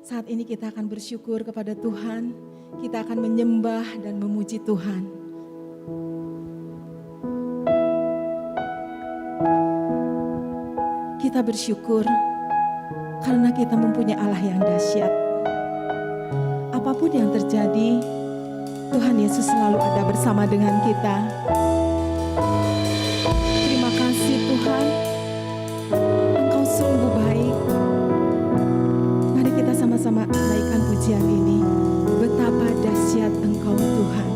Saat ini kita akan bersyukur kepada Tuhan, kita akan menyembah dan memuji Tuhan. Kita bersyukur karena kita mempunyai Allah yang dahsyat. Apapun yang terjadi, Tuhan Yesus selalu ada bersama dengan kita. Terima kasih Tuhan, Engkau sungguh baik. Mari kita sama-sama naikkan pujian ini. Betapa dahsyat Engkau Tuhan.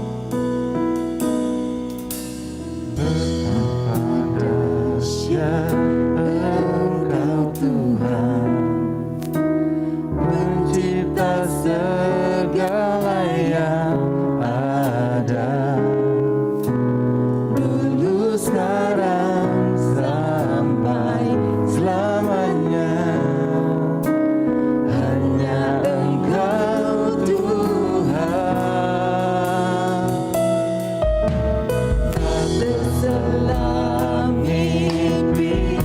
Betapa dahsyat Engkau Tuhan, pencipta segala yang ada, dulu sekarang sampai selamanya. Hanya Engkau Tuhan, tak terselang mimpi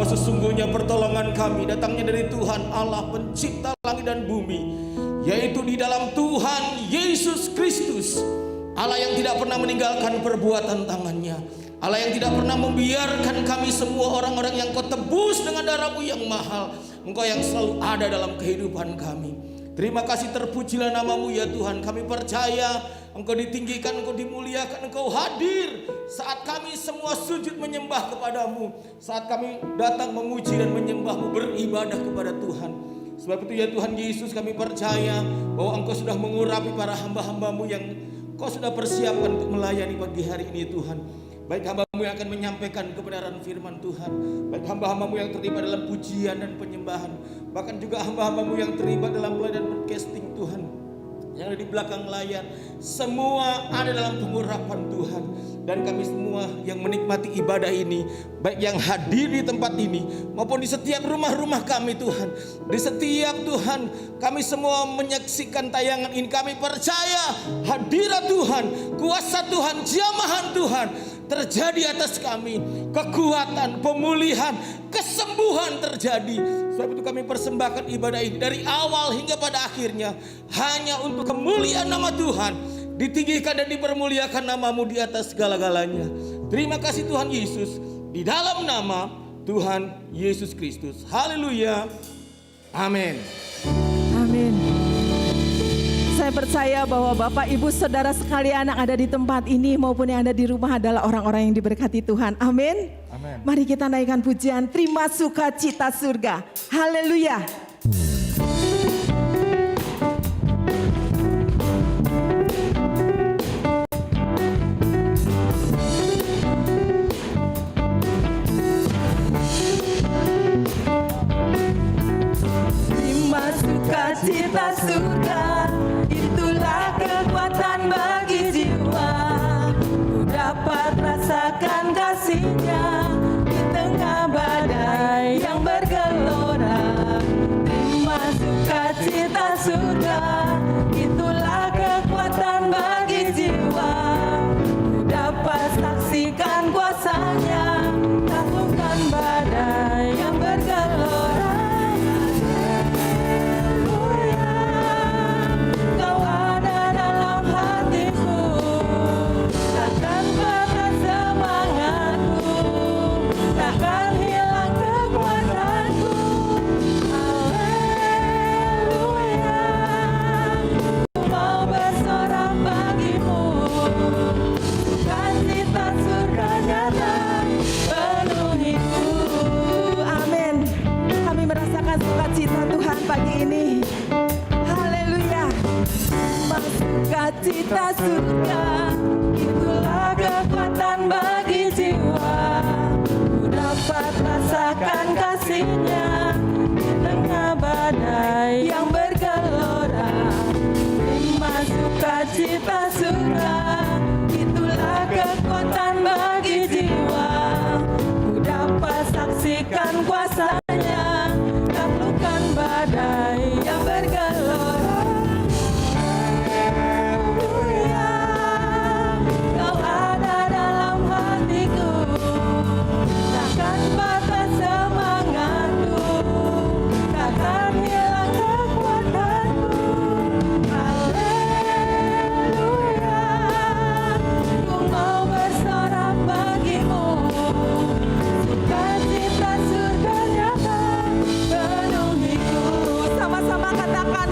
bahwa sesungguhnya pertolongan kami datangnya dari Tuhan Allah pencipta langit dan bumi, yaitu di dalam Tuhan Yesus Kristus. Allah yang tidak pernah meninggalkan perbuatan tangannya, Allah yang tidak pernah membiarkan kami semua orang-orang yang kau tebus dengan darah-Mu yang mahal. Engkau yang selalu ada dalam kehidupan kami. Terima kasih, terpujilah nama-Mu ya Tuhan. Kami percaya Engkau ditinggikan, Engkau dimuliakan, Engkau hadir saat kami semua sujud menyembah kepadamu, saat kami datang memuji dan menyembah-Mu, beribadah kepada Tuhan. Sebab itu ya Tuhan Yesus, kami percaya bahwa Engkau sudah mengurapi para hamba-hamba-Mu yang Kau sudah persiapkan untuk melayani pagi hari ini Tuhan. Baik hamba-Mu yang akan menyampaikan kebenaran firman Tuhan, baik hamba-hamba-Mu yang terlibat dalam pujian dan penyembahan, bahkan juga hamba-hamba-Mu yang terlibat dalam pelayanan broadcasting Tuhan, yang ada di belakang layar, semua ada dalam pengurapan Tuhan. Dan kami semua yang menikmati ibadah ini, baik yang hadir di tempat ini maupun di setiap rumah-rumah kami Tuhan, di setiap Tuhan kami semua menyaksikan tayangan ini, kami percaya hadirat Tuhan, kuasa Tuhan, jamahan Tuhan terjadi atas kami, kekuatan, pemulihan, kesembuhan terjadi. Sebab itu kami persembahkan ibadah ini dari awal hingga pada akhirnya hanya untuk kemuliaan nama Tuhan, ditinggikan dan dipermuliakan nama-Mu di atas segala-galanya. Terima kasih Tuhan Yesus, di dalam nama Tuhan Yesus Kristus. Haleluya. Amin. Amin. Saya percaya bahwa Bapak, Ibu, Saudara sekalian yang ada di tempat ini maupun yang ada di rumah adalah orang-orang yang diberkati Tuhan. Amin. Amin. Mari kita naikkan pujian Terima Sukacita Surga. Haleluya. Terima sukacita surga, itulah kekuatan bagi jiwa. Ku dapat rasakan kasih-Nya di tengah badai yang bergelora. Terima sukacita surga, itulah kekuatan bagi jiwa. Ku dapat saksikan kuasa-Nya, taklukkan badai yang bergelora. Sukacita Tuhan pagi ini. Haleluya. Sukacita surga, itulah kekuatan bagi jiwa. Ku dapat rasakan kasih-Nya di tengah badai yang bergelora. Terima sukacita surga, itulah kekuatan bagi jiwa. Ku dapat saksikan kuasa-Nya, taklukkan badai yang bergelora. Haleluya, Kau ada dalam hatiku, takkan patah semangatku, takkan hilang kekuatanku. Haleluya, ku mau bersorak bagimu, sukacita surga nyata penuhiku. Sama-sama katakan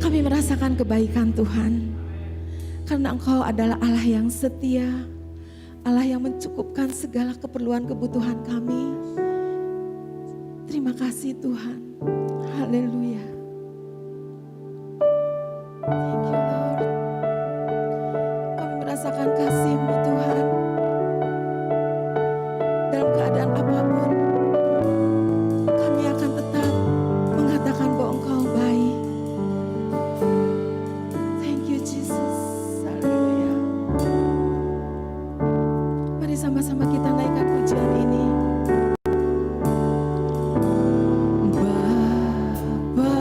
Kami merasakan kebaikan Tuhan, karena Engkau adalah Allah yang setia, Allah yang mencukupkan segala keperluan kebutuhan kami. Terima kasih Tuhan. Haleluya. Thank you Lord. Kami merasakan kasih-Mu Tuhan. Dalam keadaan apapun, kami akan tetap mengatakan bahwa Engkau baik. Thank you Jesus. Haleluya. Mari sama-sama kita naikkan pujian ini. Bapa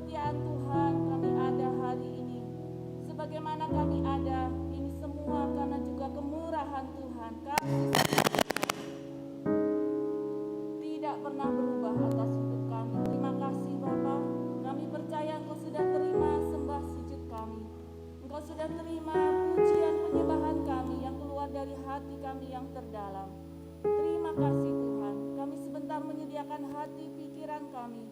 kesetiaan Tuhan kami ada hari ini. Sebagaimana kami ada, ini semua karena juga kemurahan Tuhan. Tidak pernah berubah atas hidup kami. Terima kasih Bapa. Kami percaya Engkau sudah terima sembah sujud kami. Engkau sudah terima pujian penyembahan kami yang keluar dari hati kami yang terdalam. Terima kasih Tuhan. Kami sebentar menyediakan hati pikiran kami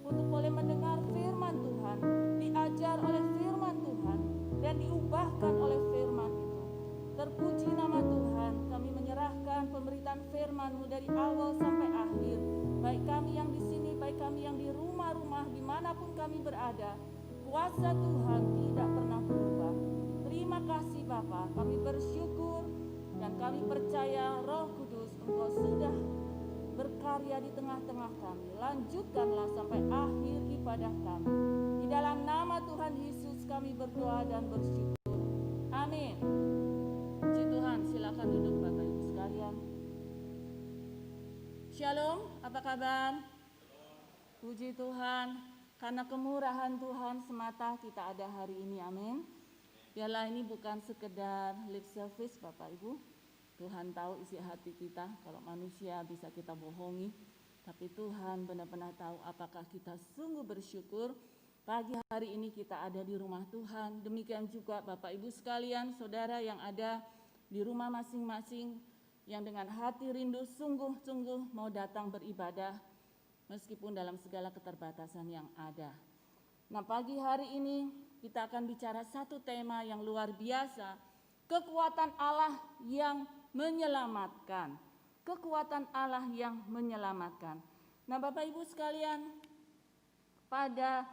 untuk boleh mendengar firman Tuhan, diajar oleh firman Tuhan, dan diubahkan oleh firman itu. Terpuji nama Tuhan, kami menyerahkan pemberitaan firman-Mu dari awal sampai akhir. Baik kami yang di sini, baik kami yang di rumah-rumah, dimanapun kami berada, kuasa Tuhan tidak pernah berubah. Terima kasih Bapa, kami bersyukur dan kami percaya Roh Kudus Engkau sudah berkarya di tengah-tengah kami. Lanjutkanlah sampai akhir ibadah kami. Di dalam nama Tuhan Yesus kami berdoa dan bersyukur. Amin. Puji Tuhan, silakan duduk Bapak Ibu sekalian. Shalom, apa kabar? Puji Tuhan, karena kemurahan Tuhan semata kita ada hari ini, amin. Biarlah ini bukan sekedar lip service Bapak Ibu. Tuhan tahu isi hati kita, kalau manusia bisa kita bohongi. Tapi Tuhan benar-benar tahu apakah kita sungguh bersyukur pagi hari ini kita ada di rumah Tuhan. Demikian juga Bapak Ibu sekalian, saudara yang ada di rumah masing-masing, yang dengan hati rindu sungguh-sungguh mau datang beribadah meskipun dalam segala keterbatasan yang ada. Nah, pagi hari ini kita akan bicara satu tema yang luar biasa, kekuatan Allah yang menyelamatkan. Kekuatan Allah yang menyelamatkan. Nah, Bapak Ibu sekalian, pada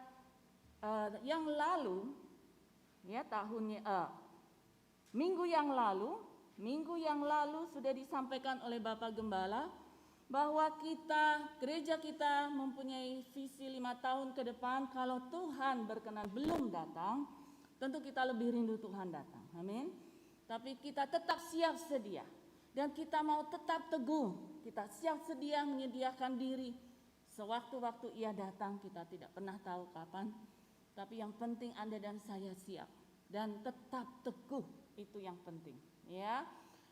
yang lalu, ya minggu yang lalu sudah disampaikan oleh Bapak Gembala bahwa gereja kita mempunyai visi 5 tahun ke depan. Kalau Tuhan berkenan belum datang, tentu kita lebih rindu Tuhan datang, amin. Tapi kita tetap siap sedia dan kita mau tetap teguh, kita siap sedia menyediakan diri. Sewaktu-waktu Ia datang, kita tidak pernah tahu kapan, tapi yang penting Anda dan saya siap dan tetap teguh, itu yang penting, ya.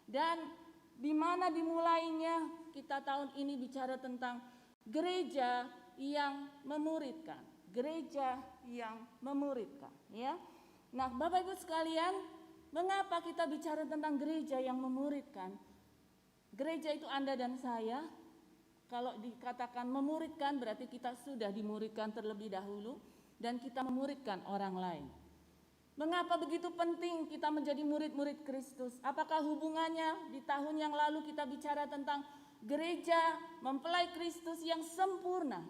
Dan di mana dimulainya kita tahun ini bicara tentang gereja yang memuridkan, gereja yang memuridkan, ya. Nah, Bapak Ibu sekalian, mengapa kita bicara tentang gereja yang memuridkan? Gereja itu Anda dan saya. Kalau dikatakan memuridkan berarti kita sudah dimuridkan terlebih dahulu dan kita memuridkan orang lain. Mengapa begitu penting kita menjadi murid-murid Kristus? Apakah hubungannya di tahun yang lalu kita bicara tentang gereja mempelai Kristus yang sempurna?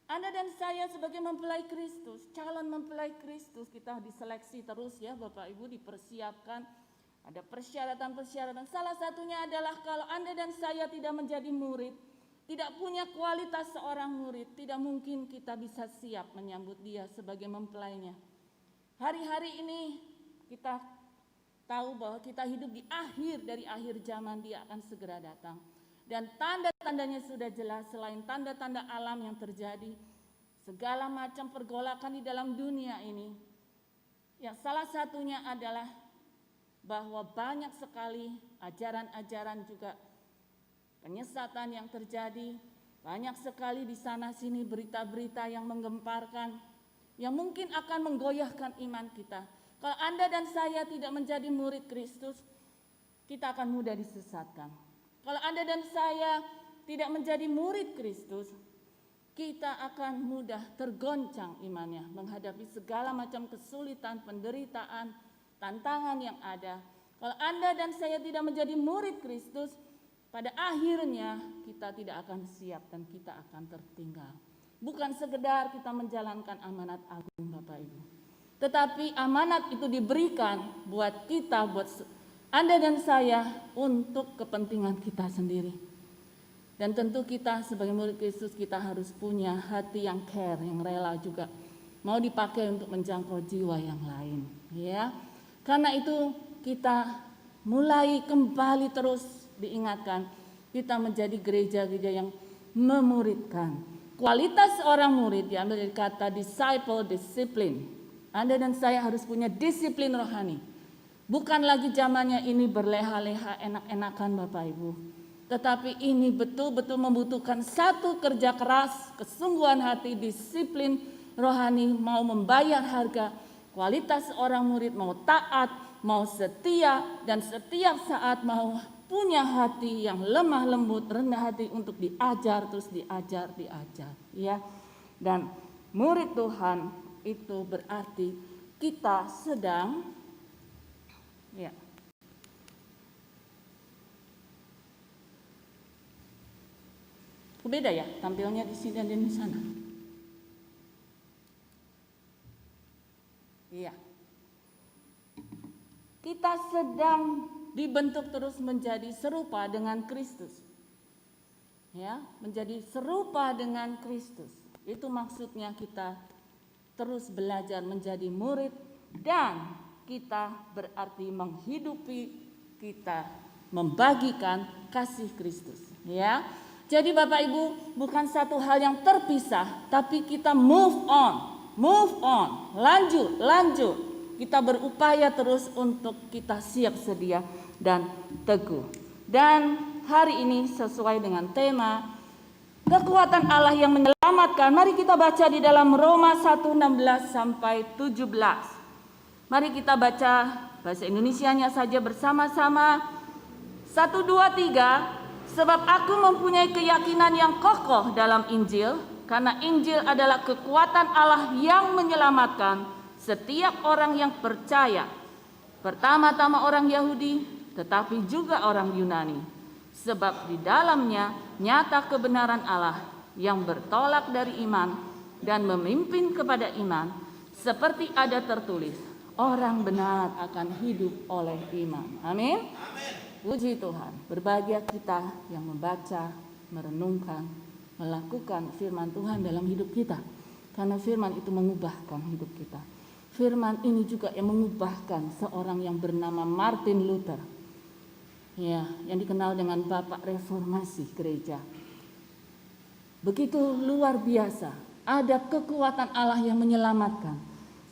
Anda dan saya sebagai mempelai Kristus, calon mempelai Kristus, kita diseleksi terus ya Bapak Ibu, dipersiapkan. Ada persyaratan-persyaratan. Salah satunya adalah kalau Anda dan saya tidak menjadi murid, tidak punya kualitas seorang murid, tidak mungkin kita bisa siap menyambut dia sebagai mempelainya. Hari-hari ini kita tahu bahwa kita hidup di akhir dari akhir zaman, dia akan segera datang. Dan tanda-tandanya sudah jelas, selain tanda-tanda alam yang terjadi, segala macam pergolakan di dalam dunia ini. Yang salah satunya adalah bahwa banyak sekali ajaran-ajaran juga penyesatan yang terjadi. Banyak sekali di sana sini berita-berita yang menggemparkan, yang mungkin akan menggoyahkan iman kita. Kalau Anda dan saya tidak menjadi murid Kristus, kita akan mudah disesatkan. Kalau Anda dan saya tidak menjadi murid Kristus, kita akan mudah tergoncang imannya menghadapi segala macam kesulitan, penderitaan, tantangan yang ada. Kalau Anda dan saya tidak menjadi murid Kristus, pada akhirnya kita tidak akan siap dan kita akan tertinggal. Bukan sekedar kita menjalankan amanat agung Bapak Ibu, tetapi amanat itu diberikan buat kita, buat Anda dan saya untuk kepentingan kita sendiri. Dan tentu kita sebagai murid Kristus kita harus punya hati yang care, yang rela juga mau dipakai untuk menjangkau jiwa yang lain, ya. Karena itu kita mulai kembali terus diingatkan kita menjadi gereja-gereja yang memuridkan. Kualitas seorang murid diambil dari kata disciple, disiplin. Anda dan saya harus punya disiplin rohani. Bukan lagi zamannya ini berleha-leha, enak-enakan Bapak Ibu. Tetapi ini betul-betul membutuhkan satu kerja keras, kesungguhan hati, disiplin rohani, mau membayar harga. Kualitas seorang murid mau taat, mau setia, dan setiap saat mau punya hati yang lemah lembut, rendah hati untuk diajar, terus diajar, ya. Dan murid Tuhan itu berarti kita sedang, ya. Beda ya tampilnya di sini dan di sana. Iya. Kita sedang dibentuk terus menjadi serupa dengan Kristus. Ya, menjadi serupa dengan Kristus. Itu maksudnya kita terus belajar menjadi murid dan kita berarti menghidupi, kita membagikan kasih Kristus, ya. Jadi Bapak Ibu, bukan satu hal yang terpisah, tapi kita move on, lanjut. Kita berupaya terus untuk kita siap sedia dan teguh. Dan hari ini sesuai dengan tema kekuatan Allah yang menyelamatkan. Mari kita baca di dalam Roma 1:16 sampai 17. Mari kita baca bahasa Indonesianya saja bersama-sama. 1, 2, 3. Sebab aku mempunyai keyakinan yang kokoh dalam Injil, karena Injil adalah kekuatan Allah yang menyelamatkan setiap orang yang percaya. Pertama-tama orang Yahudi, tetapi juga orang Yunani. Sebab di dalamnya nyata kebenaran Allah yang bertolak dari iman dan memimpin kepada iman, seperti ada tertulis, orang benar akan hidup oleh iman. Amin. Puji Tuhan. Berbahagia kita yang membaca, merenungkan, melakukan firman Tuhan dalam hidup kita. Karena firman itu mengubahkan hidup kita. Firman ini juga yang mengubahkan seorang yang bernama Martin Luther. Ya, yang dikenal dengan Bapak Reformasi Gereja. Begitu luar biasa, ada kekuatan Allah yang menyelamatkan.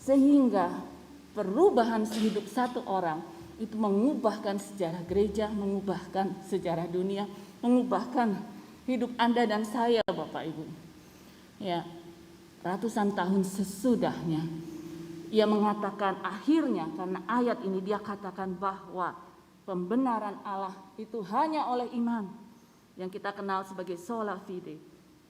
Sehingga perubahan hidup satu orang itu mengubahkan sejarah gereja, mengubahkan sejarah dunia, mengubahkan hidup Anda dan saya Bapak Ibu. Ya, ratusan tahun sesudahnya, ia mengatakan akhirnya karena ayat ini dia katakan bahwa pembenaran Allah itu hanya oleh iman yang kita kenal sebagai sola fide.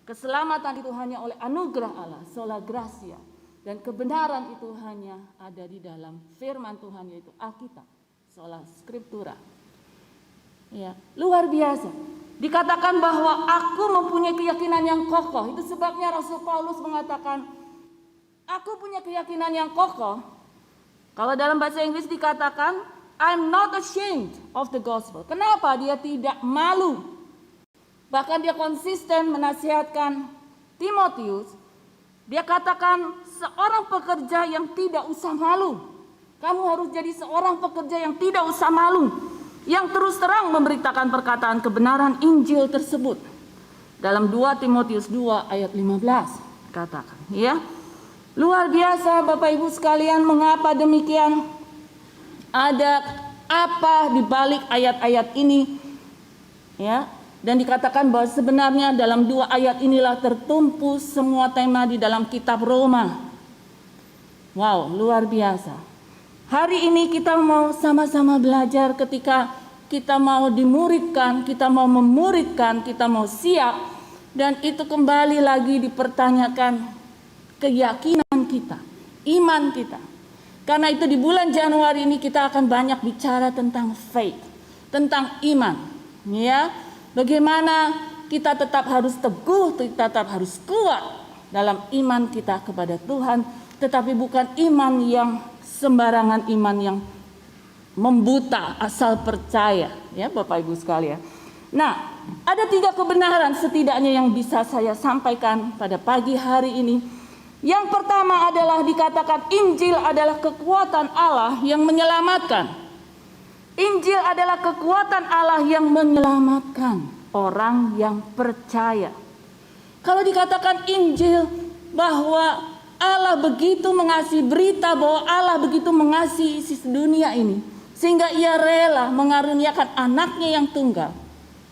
Keselamatan itu hanya oleh anugerah Allah, sola gratia. Dan kebenaran itu hanya ada di dalam firman Tuhan yaitu Alkitab, sola scriptura. Ya, luar biasa. Dikatakan bahwa aku mempunyai keyakinan yang kokoh. Itu sebabnya Rasul Paulus mengatakan, aku punya keyakinan yang kokoh. Kalau dalam bahasa Inggris dikatakan, I'm not ashamed of the gospel. Kenapa? Dia tidak malu. Bahkan dia konsisten menasihatkan Timotius. Dia katakan seorang pekerja yang tidak usah malu. Kamu harus jadi seorang pekerja yang tidak usah malu. Yang terus terang memberitakan perkataan kebenaran Injil tersebut. Dalam 2 Timotius 2 ayat 15 katakan. Ya, luar biasa Bapak Ibu sekalian, mengapa demikian? Ada apa di balik ayat-ayat ini? Ya, dan dikatakan bahwa sebenarnya dalam 2 ayat inilah tertumpu semua tema di dalam kitab Roma. Wow, luar biasa. Hari ini kita mau sama-sama belajar ketika kita mau dimuridkan, kita mau memuridkan, kita mau siap. Dan itu kembali lagi dipertanyakan keyakinan kita, iman kita. Karena itu di bulan Januari ini kita akan banyak bicara tentang faith, tentang iman. Ya, bagaimana kita tetap harus teguh, kita tetap harus kuat dalam iman kita kepada Tuhan. Tetapi bukan iman yang sembarangan, iman yang membuta asal percaya. Ya Bapak Ibu sekalian. Nah, ada 3 kebenaran setidaknya yang bisa saya sampaikan pada pagi hari ini. Yang pertama adalah dikatakan Injil adalah kekuatan Allah yang menyelamatkan. Injil adalah kekuatan Allah yang menyelamatkan orang yang percaya. Kalau dikatakan Injil bahwa Allah begitu mengasihi, berita bahwa Allah begitu mengasihi isi dunia ini sehingga ia rela mengaruniakan anaknya yang tunggal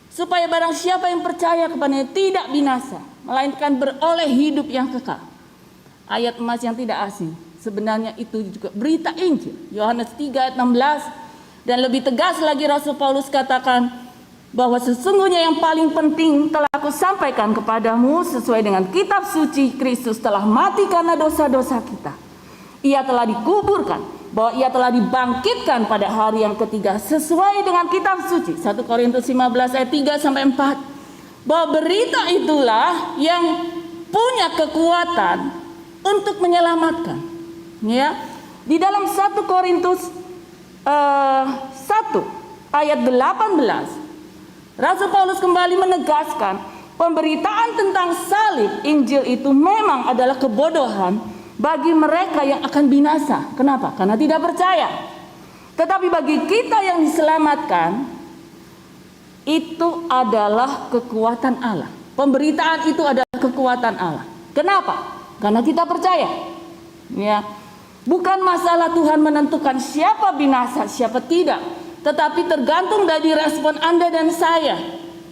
supaya barang siapa yang percaya kepadanya tidak binasa melainkan beroleh hidup yang kekal. Ayat emas yang tidak asing, sebenarnya itu juga berita Injil. Yohanes 3 ayat 16. Dan lebih tegas lagi Rasul Paulus katakan bahwa sesungguhnya yang paling penting telah aku sampaikan kepadamu sesuai dengan kitab suci. Kristus telah mati karena dosa-dosa kita. Ia telah dikuburkan, bahwa ia telah dibangkitkan pada hari yang ketiga sesuai dengan kitab suci. 1 Korintus 15 ayat 3 sampai 4. Bahwa berita itulah yang punya kekuatan untuk menyelamatkan. Ya, di dalam 1 Korintus 1 ayat 18 Rasul Paulus kembali menegaskan pemberitaan tentang salib Injil itu memang adalah kebodohan bagi mereka yang akan binasa. Kenapa? Karena tidak percaya. Tetapi bagi kita yang diselamatkan, itu adalah kekuatan Allah. Pemberitaan itu adalah kekuatan Allah. Kenapa? Karena kita percaya. Ya, bukan masalah Tuhan menentukan siapa binasa, siapa tidak. Tetapi tergantung dari respon Anda dan saya.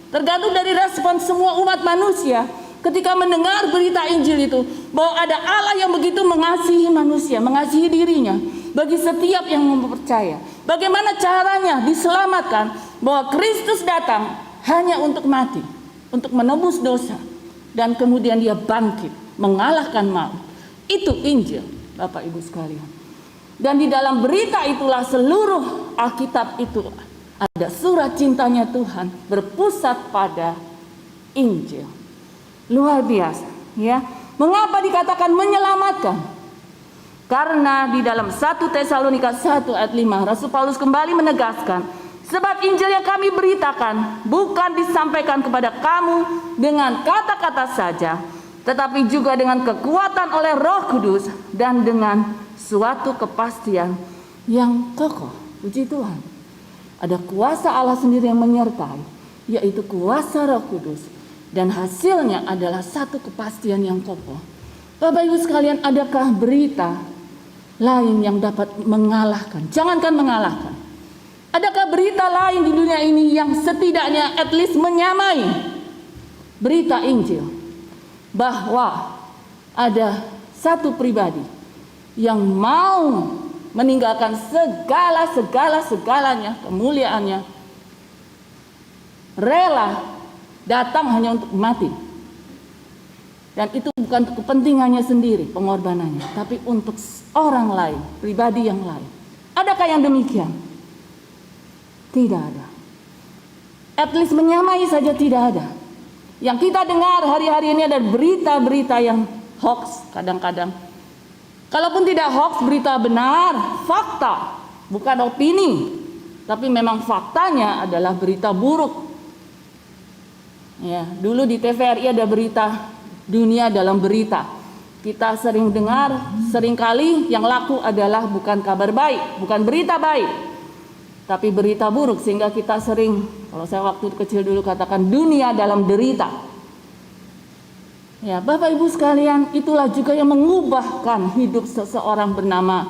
Tergantung dari respon semua umat manusia ketika mendengar berita Injil itu, bahwa ada Allah yang begitu mengasihi manusia, mengasihi dirinya bagi setiap yang mempercaya. Bagaimana caranya diselamatkan? Bahwa Kristus datang hanya untuk mati, untuk menebus dosa, dan kemudian dia bangkit mengalahkan maut. Itu Injil, Bapak Ibu sekalian. Dan di dalam berita itulah seluruh Alkitab itu ada surat cintanya Tuhan berpusat pada Injil. Luar biasa, ya. Mengapa dikatakan menyelamatkan? Karena di dalam 1 Tesalonika 1 ayat 5 Rasul Paulus kembali menegaskan, sebab Injil yang kami beritakan bukan disampaikan kepada kamu dengan kata-kata saja, tetapi juga dengan kekuatan oleh Roh Kudus dan dengan suatu kepastian yang kokoh. Puji Tuhan. Ada kuasa Allah sendiri yang menyertai, yaitu kuasa Roh Kudus. Dan hasilnya adalah satu kepastian yang kokoh. Bapak Ibu sekalian, adakah berita lain yang dapat mengalahkan? Jangankan mengalahkan. Adakah berita lain di dunia ini yang setidaknya at least menyamai berita Injil? Bahwa ada satu pribadi yang mau meninggalkan segalanya, kemuliaannya, rela datang hanya untuk mati. Dan itu bukan untuk kepentingannya sendiri, pengorbanannya, tapi untuk orang lain, pribadi yang lain. Adakah yang demikian? Tidak ada. At least menyamai saja tidak ada. Yang kita dengar hari-hari ini ada berita-berita yang hoax kadang-kadang. Kalaupun tidak hoax, berita benar, fakta, bukan opini, tapi memang faktanya adalah berita buruk. Ya, dulu di TVRI ada berita dunia dalam berita. Kita sering dengar, seringkali yang laku adalah bukan kabar baik, bukan berita baik, tapi berita buruk, sehingga kita sering, kalau saya waktu kecil dulu katakan dunia dalam derita. Ya, Bapak Ibu sekalian, itulah juga yang mengubahkan hidup seseorang bernama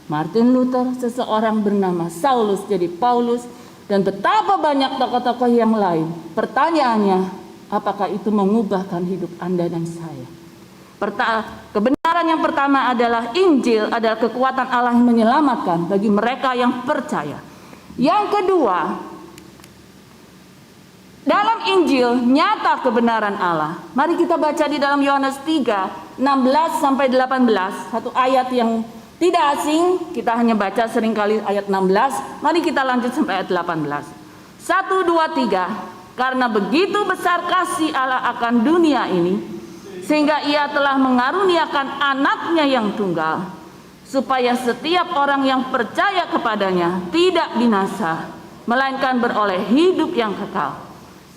Martin Luther, seseorang bernama Saulus jadi Paulus, dan betapa banyak tokoh-tokoh yang lain. Pertanyaannya, apakah itu mengubahkan hidup Anda dan saya? Kebenaran yang pertama adalah Injil adalah kekuatan Allah yang menyelamatkan bagi mereka yang percaya. Yang kedua, dalam Injil nyata kebenaran Allah. Mari kita baca di dalam Yohanes 3, 16 sampai 18, satu ayat yang tidak asing, kita hanya baca seringkali ayat 16. Mari kita lanjut sampai ayat 18. 1, 2, 3. Karena begitu besar kasih Allah akan dunia ini, sehingga ia telah mengaruniakan anaknya yang tunggal, supaya setiap orang yang percaya kepadanya tidak binasa, melainkan beroleh hidup yang kekal.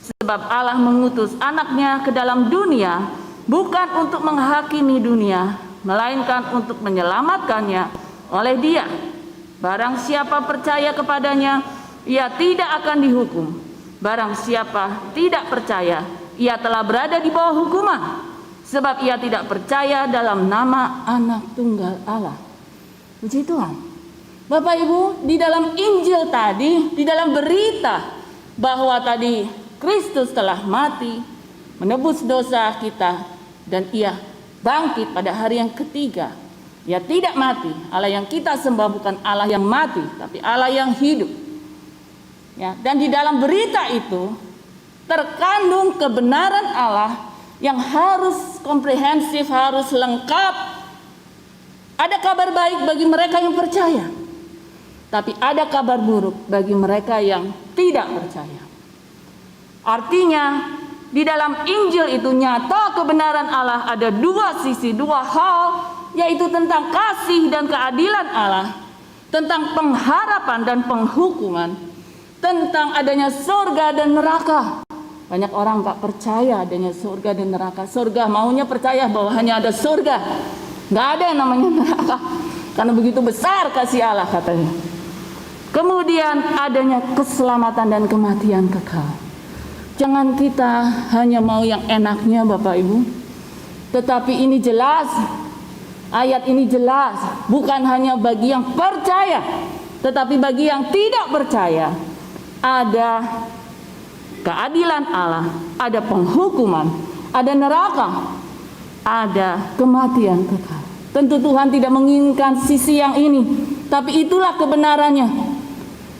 Sebab Allah mengutus anaknya ke dalam dunia bukan untuk menghakimi dunia, melainkan untuk menyelamatkannya oleh Dia. Barang siapa percaya kepadanya, ia tidak akan dihukum. Barang siapa tidak percaya, ia telah berada di bawah hukuman, sebab ia tidak percaya dalam nama Anak Tunggal Allah. Puji Tuhan. Bapak Ibu, di dalam Injil tadi, di dalam berita bahwa tadi Kristus telah mati, menebus dosa kita, dan ia bangkit pada hari yang ketiga. Ia tidak mati. Allah yang kita sembah bukan Allah yang mati, tapi Allah yang hidup. Ya, dan di dalam berita itu terkandung kebenaran Allah yang harus komprehensif, harus lengkap. Ada kabar baik bagi mereka yang percaya, tapi ada kabar buruk bagi mereka yang tidak percaya. Artinya, di dalam Injil itu nyata kebenaran Allah ada dua sisi, dua hal, yaitu tentang kasih dan keadilan Allah, tentang pengharapan dan penghukuman, tentang adanya surga dan neraka. Banyak orang gak percaya adanya surga dan neraka. Surga maunya percaya bahwa hanya ada surga, gak ada yang namanya neraka, karena begitu besar kasih Allah katanya. Kemudian adanya keselamatan dan kematian kekal. Jangan kita hanya mau yang enaknya Bapak Ibu, tetapi ini jelas, ayat ini jelas, bukan hanya bagi yang percaya, tetapi bagi yang tidak percaya. Ada keadilan Allah, ada penghukuman, ada neraka, ada kematian kekal. Tentu Tuhan tidak menginginkan sisi yang ini, tapi itulah kebenarannya.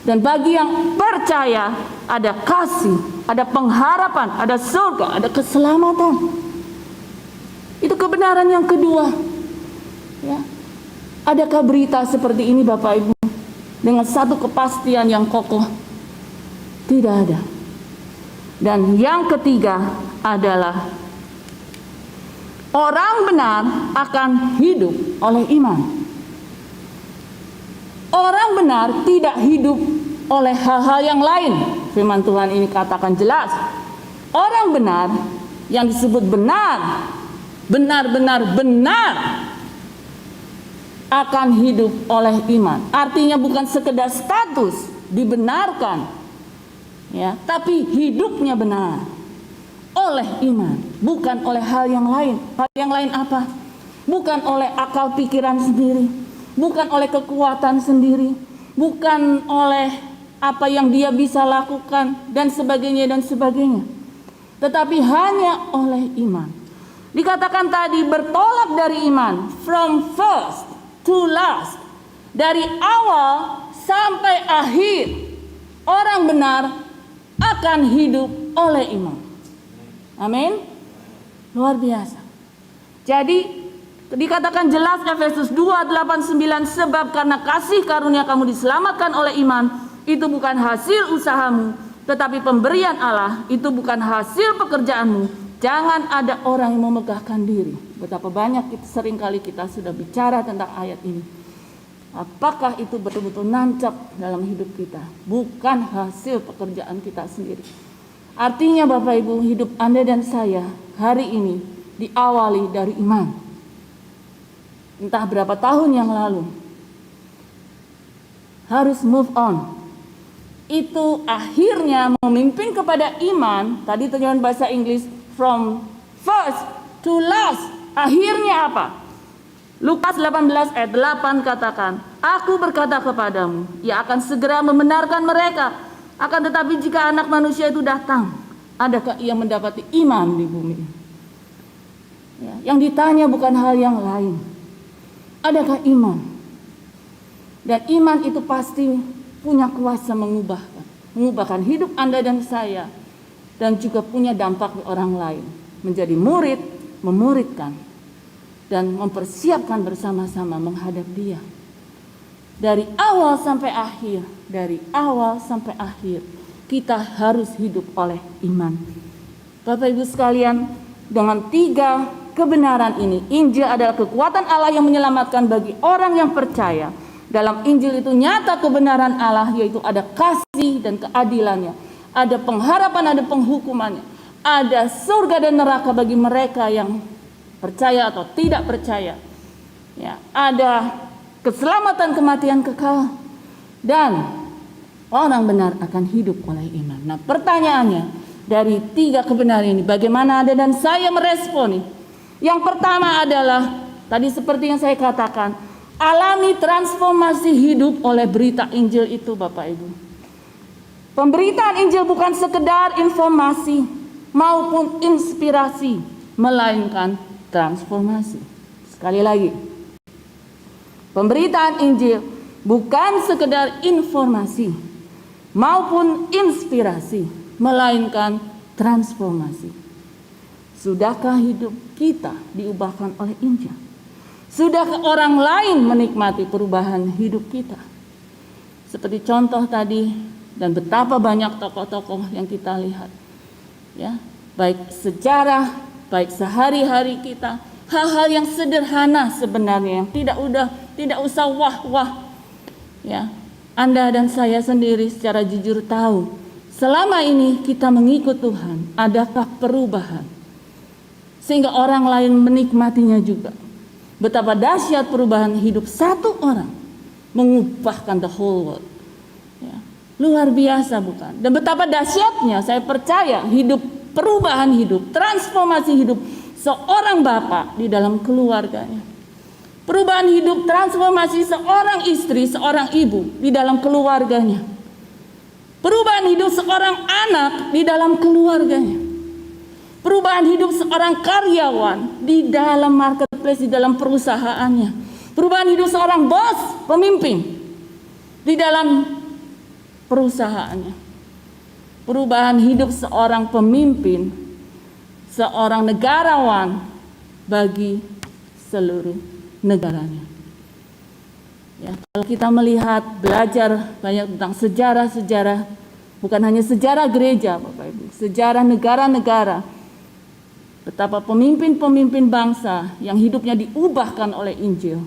Dan bagi yang percaya ada kasih, ada pengharapan, ada surga, ada keselamatan. Itu kebenaran yang kedua. Ya. Adakah berita seperti ini Bapak Ibu dengan satu kepastian yang kokoh? Tidak ada. Dan yang ketiga adalah orang benar akan hidup oleh iman. Orang benar tidak hidup oleh hal-hal yang lain. Firman Tuhan ini katakan jelas. Orang benar yang disebut benar, benar-benar benar akan hidup oleh iman. Artinya bukan sekedar status dibenarkan, ya, tapi hidupnya benar oleh iman, bukan oleh hal yang lain. Hal yang lain apa? Bukan oleh akal pikiran sendiri, bukan oleh kekuatan sendiri, bukan oleh apa yang dia bisa lakukan dan sebagainya, tetapi hanya oleh iman. Dikatakan tadi bertolak dari iman, from first to last, dari awal sampai akhir. Orang benar akan hidup oleh iman. Amin. Luar biasa. Jadi dikatakan jelas Efesus 2:8-9, sebab karena kasih karunia kamu diselamatkan oleh iman, itu bukan hasil usahamu, tetapi pemberian Allah. Itu bukan hasil pekerjaanmu. Jangan ada orang yang memegahkan diri. Betapa banyak seringkali kita sudah bicara tentang ayat ini. Apakah itu betul-betul nancap dalam hidup kita? Bukan hasil pekerjaan kita sendiri. Artinya Bapak Ibu, hidup Anda dan saya hari ini diawali dari iman. Entah berapa tahun yang lalu, harus move on. Itu akhirnya memimpin kepada iman. Tadi terjemahan bahasa Inggris, from first to last. Akhirnya apa? Lukas 18 ayat 8 katakan, aku berkata kepadamu, ia akan segera membenarkan mereka. Akan tetapi jika anak manusia itu datang, adakah ia mendapati iman di bumi? Ya, yang ditanya bukan hal yang lain. Adakah iman? Dan iman itu pasti punya kuasa mengubahkan hidup Anda dan saya, dan juga punya dampak di orang lain. Menjadi murid, memuridkan, dan mempersiapkan bersama-sama menghadap Dia. Dari awal sampai akhir, kita harus hidup oleh iman. Bapak Ibu sekalian, dengan 3 kebenaran ini, Injil adalah kekuatan Allah yang menyelamatkan bagi orang yang percaya. Dalam Injil itu nyata kebenaran Allah, yaitu ada kasih dan keadilannya, ada pengharapan, ada penghukumannya, ada surga dan neraka bagi mereka yang percaya atau tidak percaya. Ya, ada keselamatan, kematian kekal, dan orang benar akan hidup oleh iman. Nah, pertanyaannya, dari 3 kebenaran ini. Bagaimana Anda dan saya meresponi? Yang pertama adalah, tadi seperti yang saya katakan, alami transformasi hidup oleh berita Injil itu, Bapak Ibu. Pemberitaan Injil bukan sekedar informasi maupun inspirasi, melainkan transformasi. Sekali lagi, pemberitaan Injil bukan sekedar informasi maupun inspirasi, melainkan transformasi. Sudahkah hidup kita diubahkan oleh Injil? Sudahkah orang lain menikmati perubahan hidup kita? Seperti contoh tadi, dan betapa banyak tokoh-tokoh yang kita lihat, ya, baik sejarah, baik sehari-hari kita, hal-hal yang sederhana sebenarnya, yang tidak usah wah-wah, ya. Anda dan saya sendiri secara jujur tahu, selama ini kita mengikut Tuhan, adakah perubahan sehingga orang lain menikmatinya juga? Betapa dahsyat perubahan hidup satu orang mengubahkan the whole world. Ya, luar biasa bukan? Dan betapa dahsyatnya saya percaya perubahan hidup, transformasi hidup seorang bapak di dalam keluarganya. Perubahan hidup, transformasi seorang istri, seorang ibu di dalam keluarganya. Perubahan hidup seorang anak di dalam keluarganya. Perubahan hidup seorang karyawan di dalam marketplace, di dalam perusahaannya. Perubahan hidup seorang bos, pemimpin di dalam perusahaannya. Perubahan hidup seorang pemimpin, seorang negarawan bagi seluruh negaranya. Ya, kalau kita melihat, belajar banyak tentang sejarah-sejarah, bukan hanya sejarah gereja, Bapak Ibu, sejarah negara-negara, betapa pemimpin-pemimpin bangsa yang hidupnya diubahkan oleh Injil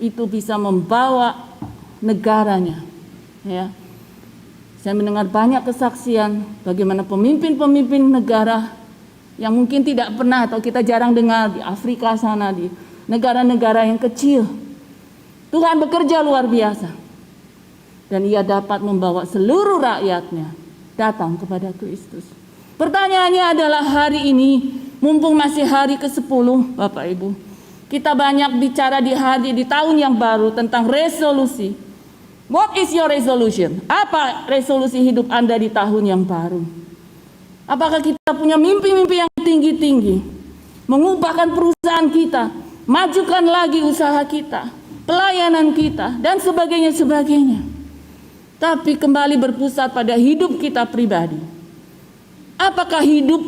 itu bisa membawa negaranya. Ya, saya mendengar banyak kesaksian bagaimana pemimpin-pemimpin negara yang mungkin tidak pernah atau kita jarang dengar di Afrika sana, di negara-negara yang kecil. Tuhan bekerja luar biasa. Dan ia dapat membawa seluruh rakyatnya datang kepada Kristus. Pertanyaannya adalah hari ini, mumpung masih hari ke-10, Bapak Ibu, kita banyak bicara di tahun yang baru tentang resolusi. What is your resolution? Apa resolusi hidup Anda di tahun yang baru? Apakah kita punya mimpi-mimpi yang tinggi-tinggi? Mengubahkan perusahaan kita, majukan lagi usaha kita, pelayanan kita, dan sebagainya. Tapi kembali berpusat pada hidup kita pribadi. Apakah hidup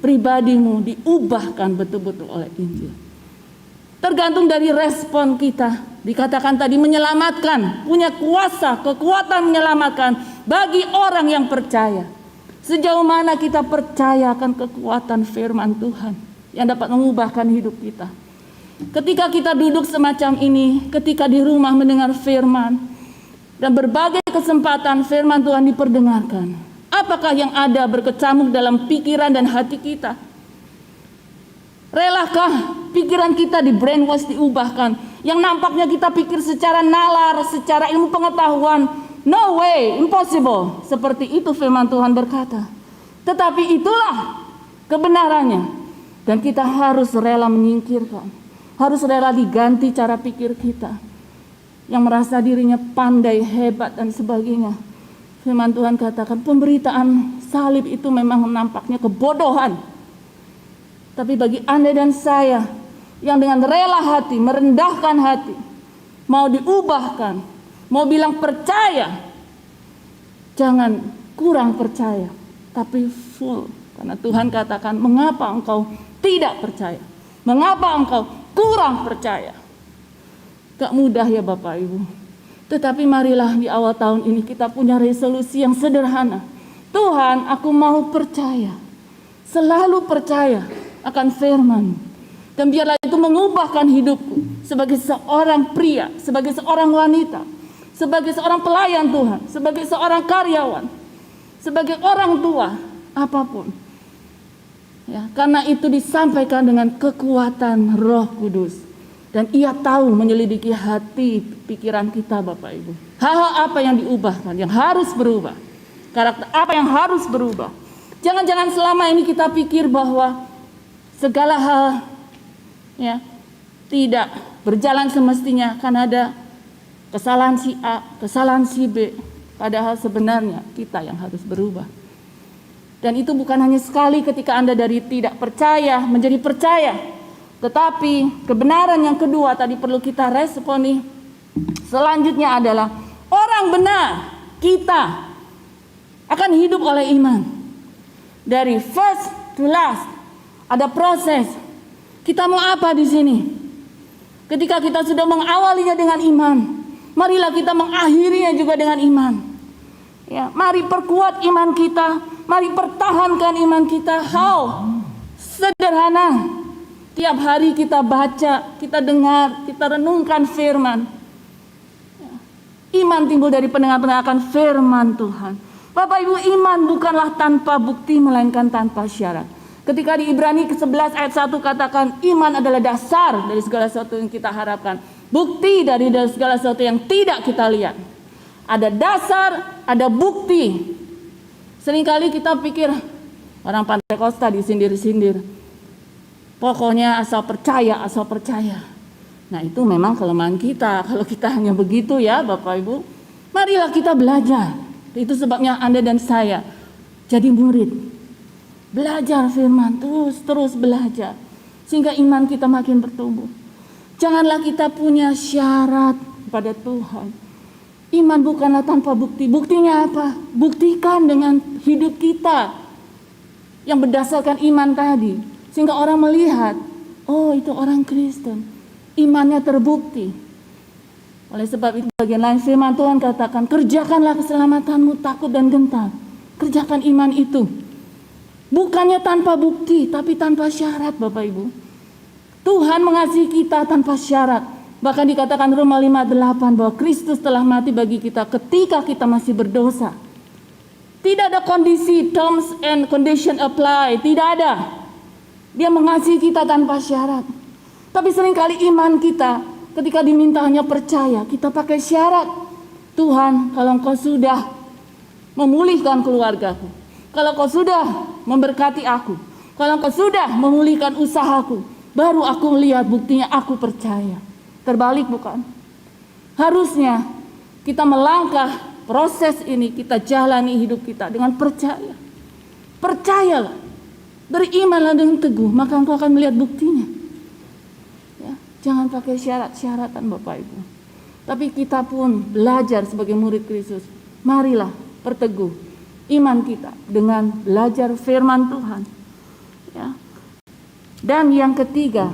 pribadimu diubahkan betul-betul oleh Injil? Tergantung dari respon kita. Dikatakan tadi menyelamatkan, punya kuasa, kekuatan menyelamatkan bagi orang yang percaya. Sejauh mana kita percaya akan kekuatan firman Tuhan yang dapat mengubahkan hidup kita. Ketika kita duduk semacam ini, ketika di rumah mendengar firman, dan berbagai kesempatan firman Tuhan diperdengarkan, apakah yang ada berkecamuk dalam pikiran dan hati kita? Relakah pikiran kita di brainwash, diubahkan? Yang nampaknya kita pikir secara nalar, secara ilmu pengetahuan, no way, impossible. Seperti itu firman Tuhan berkata. Tetapi itulah kebenarannya. Dan kita harus rela menyingkirkan. Harus rela diganti cara pikir kita. Yang merasa dirinya pandai, hebat, dan sebagainya. Firman Tuhan katakan pemberitaan salib itu memang nampaknya kebodohan. Tapi bagi Anda dan saya yang dengan rela hati, merendahkan hati, mau diubahkan, mau bilang percaya, jangan kurang percaya, tapi full. Karena Tuhan katakan, mengapa engkau tidak percaya? Mengapa engkau kurang percaya? Gak mudah ya Bapak Ibu. Tetapi marilah di awal tahun ini kita punya resolusi yang sederhana. Tuhan, aku mau percaya. Selalu percaya akan firman. Dan biarlah itu mengubahkan hidupku sebagai seorang pria, sebagai seorang wanita, sebagai seorang pelayan Tuhan, sebagai seorang karyawan, sebagai orang tua, apapun. Ya, karena itu disampaikan dengan kekuatan Roh Kudus. Dan ia tahu menyelidiki hati pikiran kita Bapak Ibu. Hal-hal apa yang diubahkan, yang harus berubah. Karakter apa yang harus berubah. Jangan-jangan selama ini kita pikir bahwa segala hal ya tidak berjalan semestinya karena ada kesalahan si A, kesalahan si B. Padahal sebenarnya kita yang harus berubah. Dan itu bukan hanya sekali ketika Anda dari tidak percaya menjadi percaya. Tetapi kebenaran yang kedua tadi perlu kita responi. Selanjutnya adalah orang benar, kita akan hidup oleh iman. Dari first to last ada proses. Kita mau apa di sini? Ketika kita sudah mengawalinya dengan iman, marilah kita mengakhirinya juga dengan iman. Ya, mari perkuat iman kita, mari pertahankan iman kita. How? Sederhana. Tiap hari kita baca, kita dengar, kita renungkan firman. Ya. Iman timbul dari pendengar-pendengar firman Tuhan. Bapak Ibu, iman bukanlah tanpa bukti melainkan tanpa syarat. Ketika di Ibrani ke-11 ayat 1 katakan iman adalah dasar dari segala sesuatu yang kita harapkan. Bukti dari segala sesuatu yang tidak kita lihat. Ada dasar, ada bukti. Seringkali kita pikir orang Pantekosta disindir-sindir. Pokoknya asal percaya, asal percaya. Nah itu memang kelemahan kita. Kalau kita hanya begitu ya Bapak Ibu. Marilah kita belajar. Itu sebabnya Anda dan saya jadi murid. Belajar firman, terus belajar. Sehingga iman kita makin bertumbuh. Janganlah kita punya syarat pada Tuhan. Iman bukanlah tanpa bukti. Buktinya apa? Buktikan dengan hidup kita yang berdasarkan iman tadi. Sehingga orang melihat, oh itu orang Kristen. Imannya terbukti. Oleh sebab itu bagian lain firman Tuhan katakan, kerjakanlah keselamatanmu takut dan gentar. Kerjakan iman itu. Bukannya tanpa bukti, tapi tanpa syarat Bapak Ibu. Tuhan mengasihi kita tanpa syarat. Bahkan dikatakan Roma 5:8 bahwa Kristus telah mati bagi kita ketika kita masih berdosa. Tidak ada kondisi, terms and condition apply. Tidak ada. Dia mengasihi kita tanpa syarat. Tapi seringkali iman kita ketika diminta hanya percaya, kita pakai syarat. Tuhan, kalau Engkau sudah memulihkan keluargaku, kalau Engkau sudah memberkati aku, kalau Engkau sudah memulihkan usahaku, baru aku melihat buktinya aku percaya. Terbalik bukan? Harusnya kita melangkah proses ini, kita jalani hidup kita dengan percaya. Percayalah, berimanlah dengan teguh, maka engkau akan melihat buktinya. Ya, jangan pakai syarat-syaratan Bapak Ibu. Tapi kita pun belajar sebagai murid Kristus. Marilah perteguh iman kita dengan belajar firman Tuhan. Ya. Dan yang ketiga,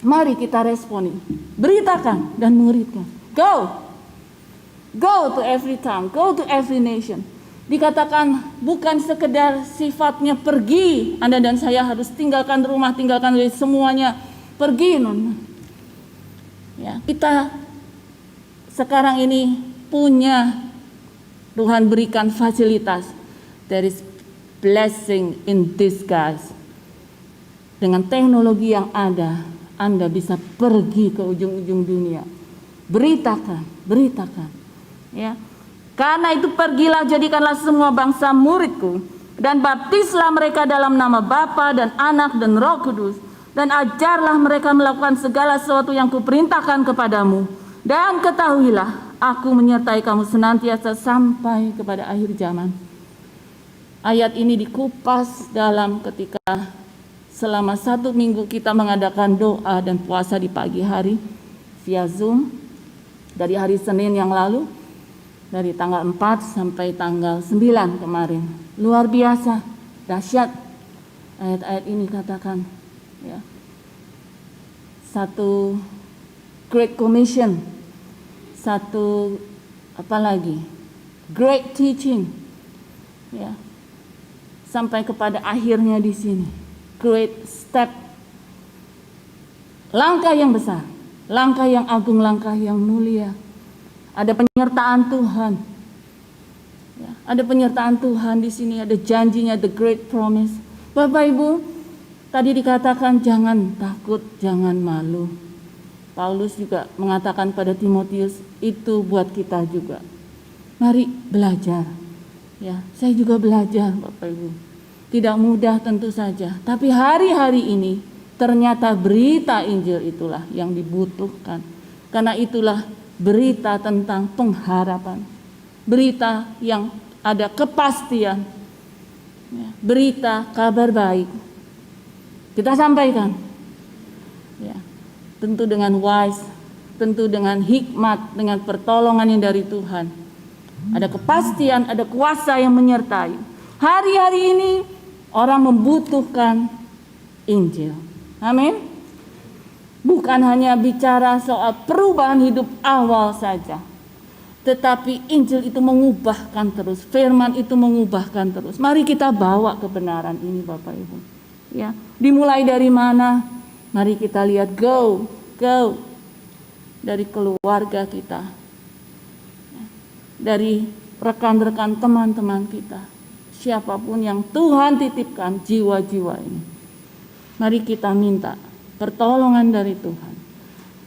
mari kita responi, beritakan dan muridkan. Go to every town, go to every nation. Dikatakan bukan sekedar sifatnya pergi, Anda dan saya harus tinggalkan rumah, tinggalkan semuanya, pergi non. Ya, kita sekarang ini punya, Tuhan berikan fasilitas. There is blessing in disguise. Dengan teknologi yang ada, Anda bisa pergi ke ujung-ujung dunia. Beritakan. Ya. Karena itu pergilah, jadikanlah semua bangsa muridku, dan baptislah mereka dalam nama Bapa dan Anak dan Roh Kudus, dan ajarlah mereka melakukan segala sesuatu yang kuperintahkan kepadamu. Dan ketahuilah, aku menyertai kamu senantiasa sampai kepada akhir zaman. Ayat ini dikupas dalam ketika selama 1 minggu kita mengadakan doa dan puasa di pagi hari via Zoom dari hari Senin yang lalu, dari tanggal 4 sampai tanggal 9 kemarin. Luar biasa, dahsyat ayat-ayat ini katakan. Ya. Satu Great Commission, satu apa lagi? Great Teaching. Ya. Sampai kepada akhirnya di sini. Great step, langkah yang besar, langkah yang agung, langkah yang mulia. Ada penyertaan Tuhan, ya, ada penyertaan Tuhan di sini, ada janjinya, the great promise. Bapak Ibu, tadi dikatakan jangan takut, jangan malu. Paulus juga mengatakan pada Timotius, itu buat kita juga. Mari belajar, Ya, saya juga belajar Bapak Ibu. Tidak mudah tentu saja, tapi hari-hari ini ternyata berita Injil itulah yang dibutuhkan. Karena itulah berita tentang pengharapan. Berita yang ada kepastian. Ya, berita kabar baik. Kita sampaikan. Ya, tentu dengan wise, tentu dengan hikmat, dengan pertolongan yang dari Tuhan. Ada kepastian, ada kuasa yang menyertai. Hari-hari ini orang membutuhkan Injil. Amin. Bukan hanya bicara soal perubahan hidup awal saja, tetapi Injil itu mengubahkan terus, firman itu mengubahkan terus. Mari kita bawa kebenaran ini Bapak Ibu. Ya, dimulai dari mana? Mari kita lihat go dari keluarga kita, dari rekan-rekan teman-teman kita, siapapun yang Tuhan titipkan jiwa-jiwa ini. Mari kita minta pertolongan dari Tuhan.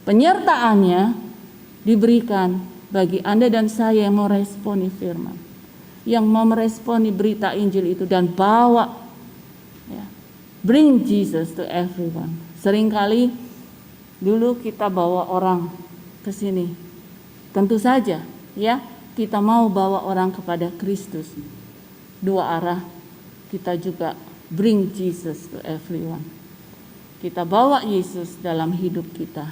Penyertaannya diberikan bagi Anda dan saya yang mau responi firman, yang mau meresponi berita Injil itu dan bawa, ya, bring Jesus to everyone. Seringkali dulu kita bawa orang ke sini, tentu saja, ya, kita mau bawa orang kepada Kristus. Dua arah, kita juga bring Jesus to everyone. Kita bawa Yesus dalam hidup kita.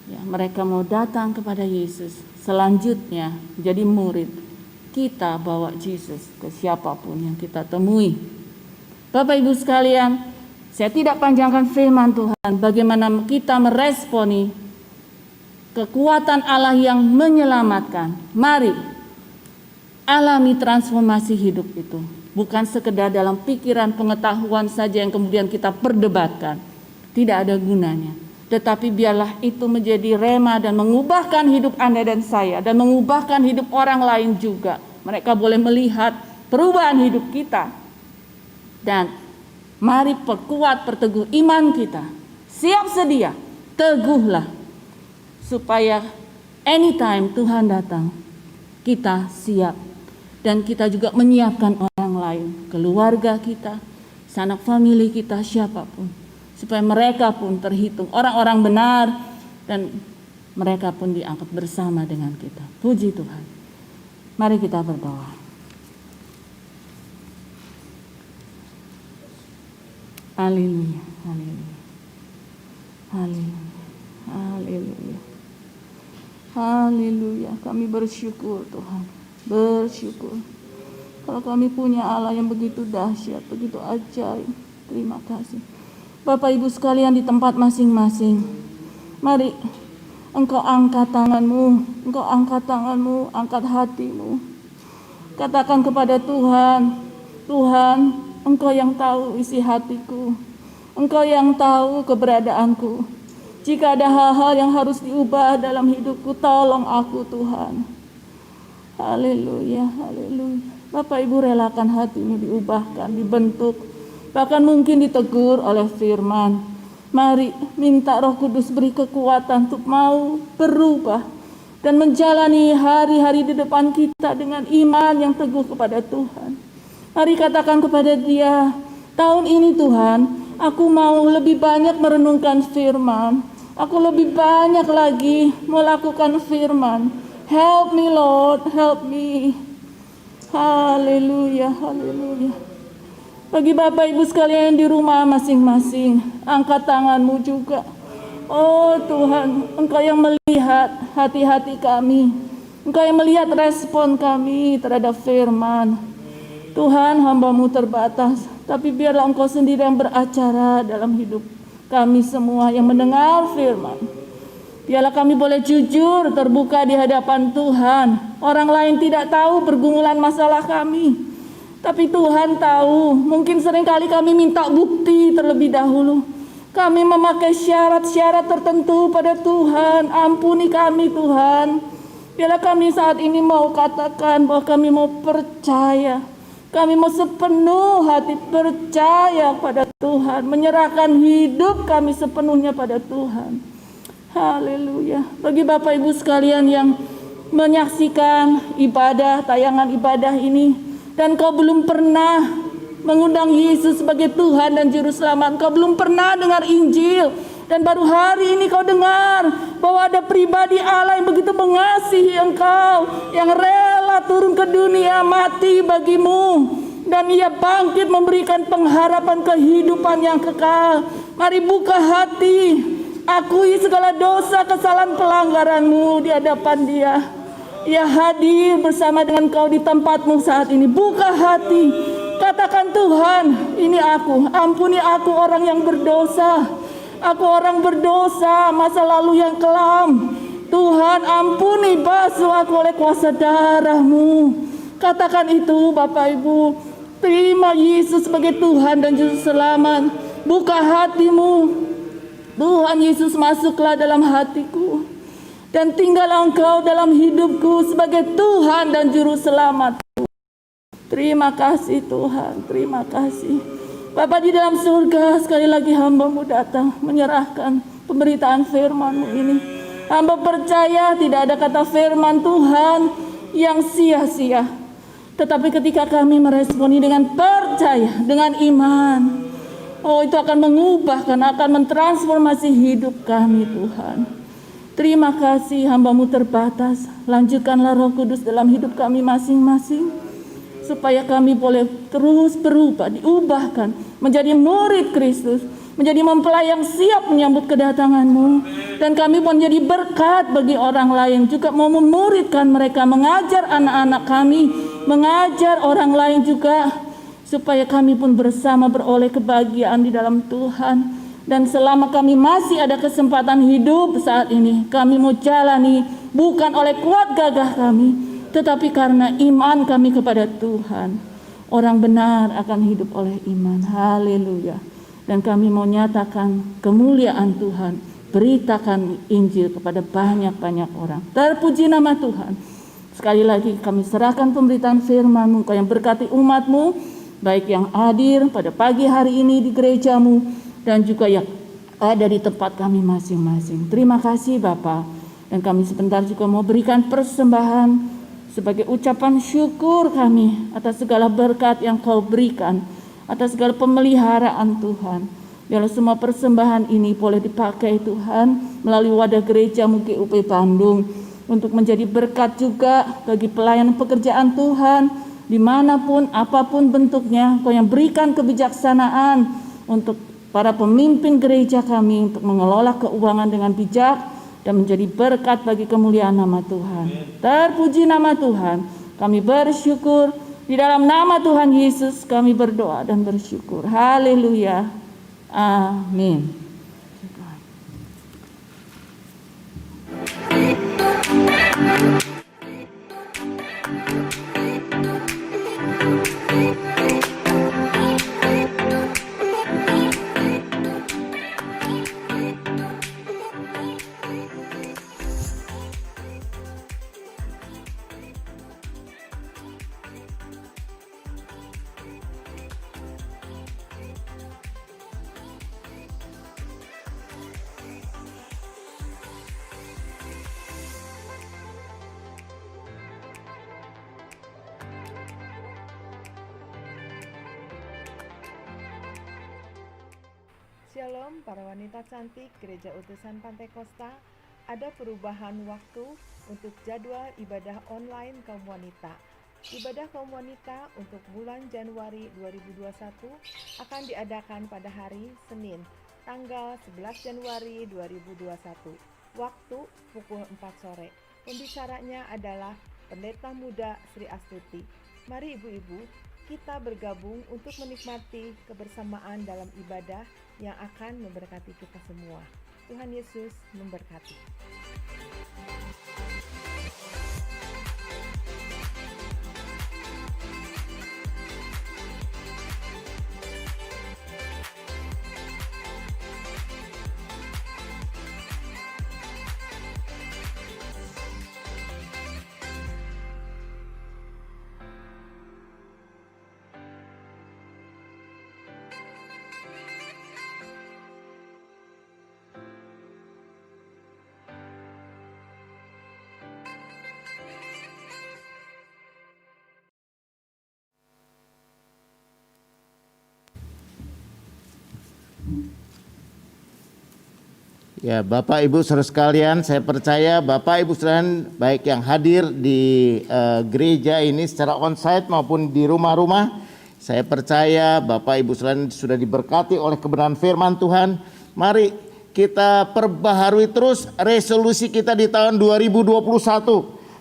Ya, mereka mau datang kepada Yesus. Selanjutnya jadi murid. Kita bawa Yesus ke siapapun yang kita temui. Bapak Ibu sekalian, saya tidak panjangkan firman Tuhan. Bagaimana kita meresponi kekuatan Allah yang menyelamatkan. Mari alami transformasi hidup itu. Bukan sekedar dalam pikiran pengetahuan saja yang kemudian kita perdebatkan. Tidak ada gunanya. Tetapi biarlah itu menjadi rema dan mengubahkan hidup Anda dan saya. Dan mengubahkan hidup orang lain juga. Mereka boleh melihat perubahan hidup kita. Dan mari perkuat, perteguh iman kita. Siap sedia, teguhlah. Supaya anytime Tuhan datang, kita siap. Dan kita juga menyiapkan orang lain. Keluarga kita, sanak famili kita, siapapun. Supaya mereka pun terhitung orang-orang benar dan mereka pun diangkat bersama dengan kita. Puji Tuhan. Mari kita berdoa. Haleluya, haleluya, haleluya, haleluya, haleluya. Kami bersyukur Tuhan, bersyukur. Kalau kami punya Allah yang begitu dahsyat, begitu ajaib. Terima kasih. Bapak Ibu sekalian di tempat masing-masing, mari engkau angkat tanganmu, angkat hatimu. Katakan kepada Tuhan, Tuhan, engkau yang tahu isi hatiku, engkau yang tahu keberadaanku. Jika ada hal-hal yang harus diubah dalam hidupku, tolong aku Tuhan. Haleluya, haleluya. Bapak Ibu relakan hatimu diubahkan, dibentuk. Bahkan mungkin ditegur oleh firman. Mari minta Roh Kudus beri kekuatan untuk mau berubah dan menjalani hari-hari di depan kita dengan iman yang teguh kepada Tuhan. Mari katakan kepada Dia, tahun ini Tuhan, aku mau lebih banyak merenungkan firman. Aku lebih banyak lagi melakukan firman. Help me Lord, help me. Haleluya, haleluya. Bagi Bapak Ibu sekalian di rumah masing-masing, angkat tanganmu juga. Oh Tuhan, Engkau yang melihat hati-hati kami. Engkau yang melihat respon kami terhadap firman. Tuhan, hamba-Mu terbatas, tapi biarlah Engkau sendiri yang beracara dalam hidup kami semua yang mendengar firman. Biarlah kami boleh jujur, terbuka di hadapan Tuhan. Orang lain tidak tahu pergumulan masalah kami. Tapi Tuhan tahu, mungkin seringkali kami minta bukti terlebih dahulu. Kami memakai syarat-syarat tertentu pada Tuhan. Ampuni kami Tuhan. Biarlah kami saat ini mau katakan bahwa kami mau percaya. Kami mau sepenuh hati percaya pada Tuhan. Menyerahkan hidup kami sepenuhnya pada Tuhan. Haleluya. Bagi Bapak Ibu sekalian yang menyaksikan ibadah, tayangan ibadah ini, Dan kau belum pernah mengundang Yesus sebagai Tuhan dan Juru Selamat. Kau belum pernah dengar Injil. Dan baru hari ini kau dengar bahwa ada pribadi Allah yang begitu mengasihi engkau, yang rela turun ke dunia mati bagimu. Dan ia bangkit memberikan pengharapan kehidupan yang kekal. Mari buka hati, akui segala dosa, kesalahan, pelanggaranmu di hadapan Dia. Ia hadir bersama dengan kau di tempatmu saat ini. Buka hati, katakan, Tuhan, ini aku, ampuni aku orang yang berdosa. Aku orang berdosa, masa lalu yang kelam. Tuhan, ampuni, basuh aku oleh kuasa darah-Mu. Katakan itu Bapak Ibu. Terima Yesus sebagai Tuhan dan Juru Selamat. Buka hatimu. Tuhan Yesus, masuklah dalam hatiku. Dan tinggallah Engkau dalam hidupku sebagai Tuhan dan Juru Selamat. Terima kasih Tuhan, terima kasih. Bapa di dalam surga, sekali lagi hamba-Mu datang menyerahkan pemberitaan firman-Mu ini. Hamba percaya tidak ada kata firman Tuhan yang sia-sia. Tetapi ketika kami meresponi dengan percaya, dengan iman, oh itu akan mengubahkan, akan mentransformasi hidup kami Tuhan. Terima kasih, hamba-Mu terbatas. Lanjutkanlah Roh Kudus dalam hidup kami masing-masing, supaya kami boleh terus berubah, diubahkan menjadi murid Kristus, menjadi mempelai yang siap menyambut kedatangan-Mu. Dan kami pun menjadi berkat bagi orang lain, juga mau memuridkan mereka, mengajar anak-anak kami, mengajar orang lain juga, supaya kami pun bersama beroleh kebahagiaan di dalam Tuhan. Dan selama kami masih ada kesempatan hidup saat ini, kami mau jalani bukan oleh kuat gagah kami, tetapi karena iman kami kepada Tuhan. Orang benar akan hidup oleh iman. Haleluya. Dan kami mau nyatakan kemuliaan Tuhan, beritakan Injil kepada banyak-banyak orang. Terpuji nama Tuhan. Sekali lagi kami serahkan pemberitaan firman-Mu, Kau yang berkati umat-Mu, baik yang hadir pada pagi hari ini di gereja-Mu, dan juga yang ada di tempat kami masing-masing. Terima kasih Bapa. Dan kami sebentar juga mau berikan persembahan sebagai ucapan syukur kami atas segala berkat yang Kau berikan, atas segala pemeliharaan Tuhan. Biarlah semua persembahan ini boleh dipakai Tuhan melalui wadah gereja-Mu GUP Bandung, untuk menjadi berkat juga bagi pelayanan pekerjaan Tuhan, dimanapun, apapun bentuknya. Kau yang berikan kebijaksanaan untuk para pemimpin gereja kami untuk mengelola keuangan dengan bijak dan menjadi berkat bagi kemuliaan nama Tuhan. Terpuji nama Tuhan. Kami bersyukur di dalam nama Tuhan Yesus, kami berdoa dan bersyukur. Haleluya. Amin. Shalom para wanita cantik Gereja Utusan Pantai Kosta. Ada perubahan waktu untuk jadwal ibadah online kaum wanita. Ibadah kaum wanita untuk bulan Januari 2021 akan diadakan pada hari Senin, tanggal 11 Januari 2021. Waktu pukul 4 sore. Pembicaranya adalah Pendeta Muda Sri Astuti. Mari ibu-ibu, kita bergabung untuk menikmati kebersamaan dalam ibadah yang akan memberkati kita semua. Tuhan Yesus memberkati. Ya, Bapak Ibu Saudara sekalian, saya percaya Bapak Ibu sekalian baik yang hadir di gereja ini secara onsite maupun di rumah-rumah, saya percaya Bapak Ibu sekalian sudah diberkati oleh kebenaran firman Tuhan. Mari kita perbaharui terus resolusi kita di tahun 2021.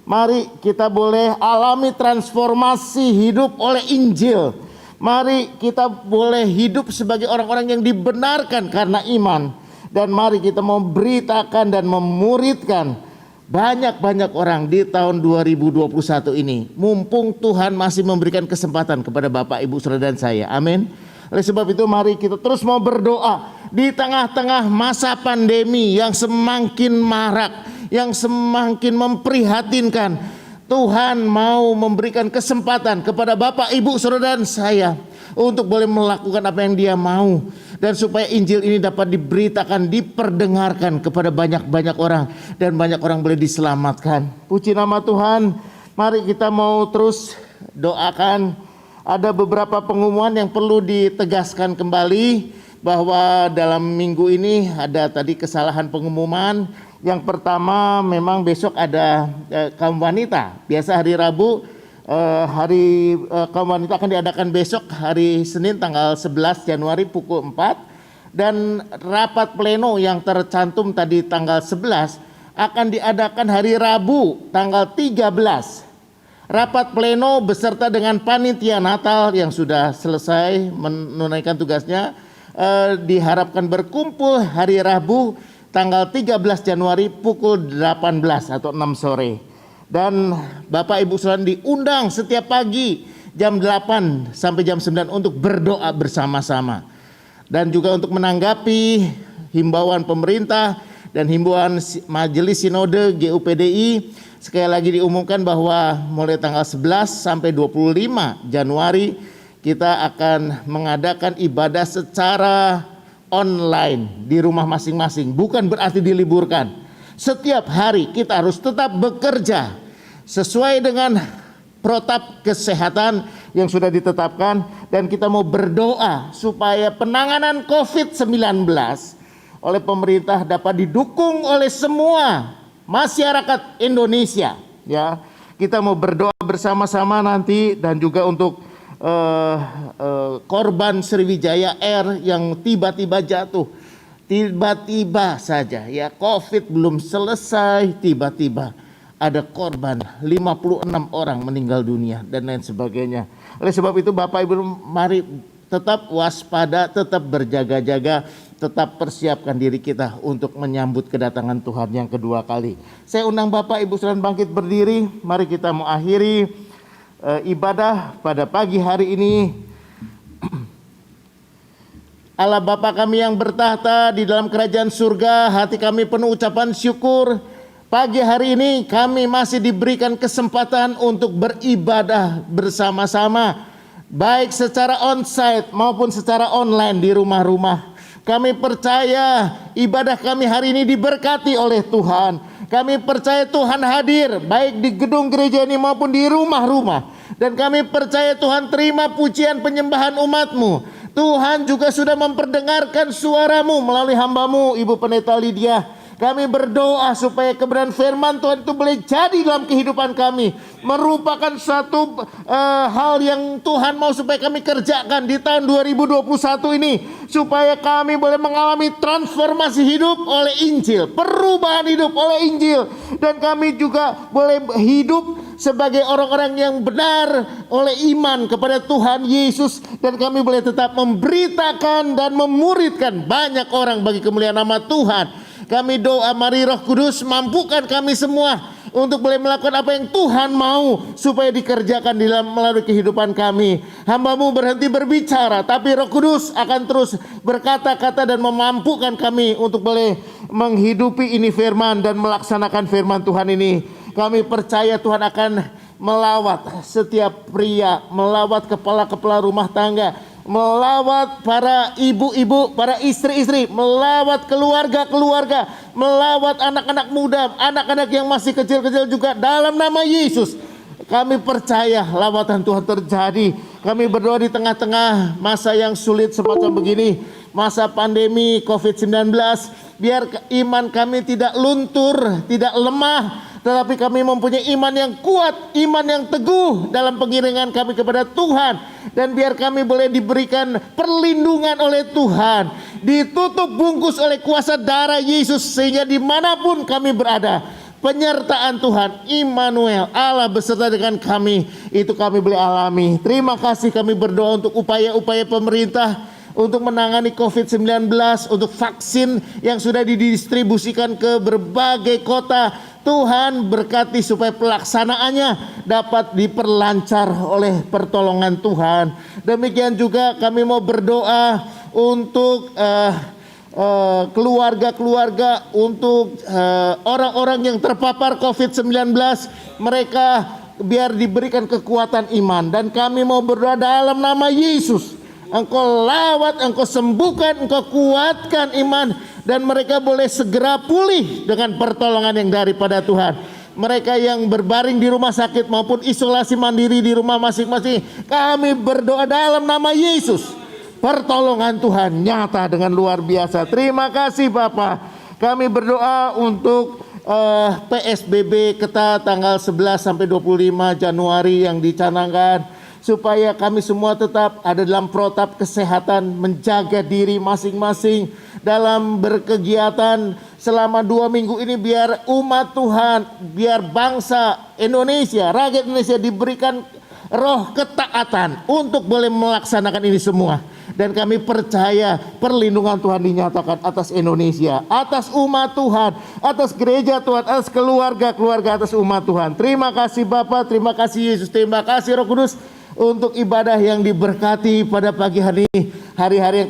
Mari kita boleh alami transformasi hidup oleh Injil. Mari kita boleh hidup sebagai orang-orang yang dibenarkan karena iman. Dan mari kita mau beritakan dan memuridkan banyak-banyak orang di tahun 2021 ini. Mumpung Tuhan masih memberikan kesempatan kepada Bapak, Ibu, Saudara dan saya. Amin. Oleh sebab itu mari kita terus mau berdoa di tengah-tengah masa pandemi yang semakin marak, yang semakin memprihatinkan. Tuhan mau memberikan kesempatan kepada Bapak, Ibu, Saudara dan saya untuk boleh melakukan apa yang Dia mau. Dan supaya Injil ini dapat diberitakan, diperdengarkan kepada banyak-banyak orang. Dan banyak orang boleh diselamatkan. Puji nama Tuhan. Mari kita mau terus doakan. Ada beberapa pengumuman yang perlu ditegaskan kembali. Bahwa dalam minggu ini ada tadi kesalahan pengumuman. Yang pertama memang besok ada kaum wanita. Biasa hari Rabu. Hari kaum wanita akan diadakan besok hari Senin tanggal 11 Januari pukul 4, dan rapat pleno yang tercantum tadi tanggal 11 akan diadakan hari Rabu tanggal 13. Rapat pleno beserta dengan panitia Natal yang sudah selesai menunaikan tugasnya diharapkan berkumpul hari Rabu tanggal 13 Januari pukul 18 atau 6 sore. Dan Bapak Ibu Saudara diundang setiap pagi jam 8 sampai jam 9 untuk berdoa bersama-sama. Dan juga untuk menanggapi himbauan pemerintah dan himbauan Majelis Sinode GUPDI, sekali lagi diumumkan bahwa mulai tanggal 11 sampai 25 Januari kita akan mengadakan ibadah secara online di rumah masing-masing. Bukan berarti diliburkan. Setiap hari kita harus tetap bekerja sesuai dengan protap kesehatan yang sudah ditetapkan, dan kita mau berdoa supaya penanganan COVID-19 oleh pemerintah dapat didukung oleh semua masyarakat Indonesia. Ya, kita mau berdoa bersama-sama nanti, dan juga untuk korban Sriwijaya Air yang tiba-tiba jatuh. Tiba-tiba saja ya, COVID belum selesai, tiba-tiba ada korban 56 orang meninggal dunia dan lain sebagainya. Oleh sebab itu Bapak Ibu mari tetap waspada, tetap berjaga-jaga, tetap persiapkan diri kita untuk menyambut kedatangan Tuhan yang kedua kali. Saya undang Bapak Ibu sekalian bangkit berdiri. Mari kita mau akhiri ibadah pada pagi hari ini. Allah Bapa kami yang bertahta di dalam kerajaan surga, hati kami penuh ucapan syukur. Pagi hari ini kami masih diberikan kesempatan untuk beribadah bersama-sama, baik secara onsite maupun secara online di rumah-rumah. Kami percaya ibadah kami hari ini diberkati oleh Tuhan. Kami percaya Tuhan hadir baik di gedung gereja ini maupun di rumah-rumah. Dan kami percaya Tuhan terima pujian penyembahan umat-Mu. Tuhan juga sudah memperdengarkan suara-Mu melalui hamba-Mu Ibu Pendeta Lydia. Kami berdoa supaya kebenaran firman Tuhan itu boleh jadi dalam kehidupan kami. Merupakan satu hal yang Tuhan mau supaya kami kerjakan di tahun 2021 ini. Supaya kami boleh mengalami transformasi hidup oleh Injil. Perubahan hidup oleh Injil. Dan kami juga boleh hidup sebagai orang-orang yang benar oleh iman kepada Tuhan Yesus. Dan kami boleh tetap memberitakan dan memuridkan banyak orang bagi kemuliaan nama Tuhan. Kami doa mari Roh Kudus mampukan kami semua untuk boleh melakukan apa yang Tuhan mau supaya dikerjakan di dalam melalui kehidupan kami. Hamba-Mu berhenti berbicara, tapi Roh Kudus akan terus berkata-kata dan memampukan kami untuk boleh menghidupi ini firman dan melaksanakan firman Tuhan ini. Kami percaya Tuhan akan melawat setiap pria, melawat kepala-kepala rumah tangga, melawat para ibu-ibu, para istri-istri, melawat keluarga-keluarga, melawat anak-anak muda, anak-anak yang masih kecil-kecil juga dalam nama Yesus. Kami percaya lawatan Tuhan terjadi. Kami berdoa di tengah-tengah masa yang sulit semacam begini, masa pandemi COVID-19, Biar iman kami tidak luntur, tidak lemah, tetapi kami mempunyai iman yang kuat, iman yang teguh dalam pengiringan kami kepada Tuhan. Dan biar kami boleh diberikan perlindungan oleh Tuhan, ditutup bungkus oleh kuasa darah Yesus, sehingga dimanapun kami berada, penyertaan Tuhan, Immanuel, Allah beserta dengan kami, itu kami boleh alami. Terima kasih, kami berdoa untuk upaya-upaya pemerintah untuk menangani COVID-19, untuk vaksin yang sudah didistribusikan ke berbagai kota. Tuhan berkati supaya pelaksanaannya dapat diperlancar oleh pertolongan Tuhan. Demikian juga kami mau berdoa untuk keluarga-keluarga, untuk orang-orang yang terpapar COVID-19, mereka biar diberikan kekuatan iman. Dan kami mau berdoa dalam nama Yesus, Engkau lawat, Engkau sembuhkan, Engkau kuatkan iman, dan mereka boleh segera pulih dengan pertolongan yang daripada Tuhan. Mereka yang berbaring di rumah sakit maupun isolasi mandiri di rumah masing-masing, kami berdoa dalam nama Yesus, pertolongan Tuhan nyata dengan luar biasa. Terima kasih Bapa. Kami berdoa untuk PSBB ketat tanggal 11 sampai 25 Januari yang dicanangkan, supaya kami semua tetap ada dalam protap kesehatan, menjaga diri masing-masing dalam berkegiatan selama 2 minggu ini. Biar umat Tuhan, biar bangsa Indonesia, rakyat Indonesia diberikan roh ketaatan untuk boleh melaksanakan ini semua. Dan kami percaya perlindungan Tuhan dinyatakan atas Indonesia, atas umat Tuhan, atas gereja Tuhan, atas keluarga-keluarga, atas umat Tuhan. Terima kasih Bapa, terima kasih Yesus, terima kasih Roh Kudus untuk ibadah yang diberkati pada pagi hari ini. Hari-hari yang